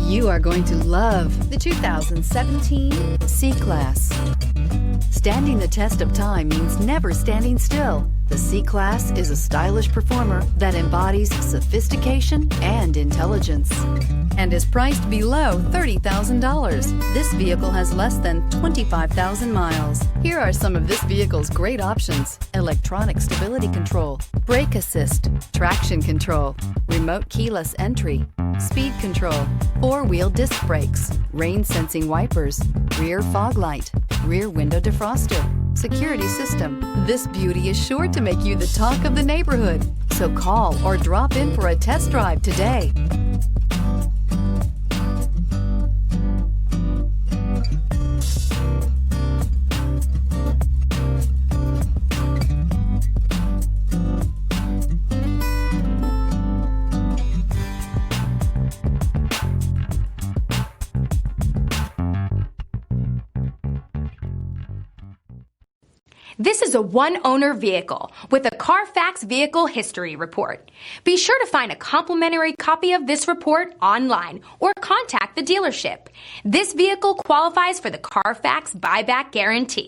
You are going to love the 2017 C-Class. Standing the test of time means never standing still. The C-Class is a stylish performer that embodies sophistication and intelligence and is priced below $30,000. This vehicle has less than 25,000 miles. Here are some of this vehicle's great options: electronic stability control, brake assist, traction control, remote keyless entry, speed control, four-wheel disc brakes, rain sensing wipers, rear fog light, rear window defroster, security system. This beauty is sure to make you the talk of the neighborhood. So call or drop in for a test drive today. This is a one-owner vehicle with a Carfax Vehicle History Report. Be sure to find a complimentary copy of this report online or contact the dealership. This vehicle qualifies for the Carfax Buyback Guarantee.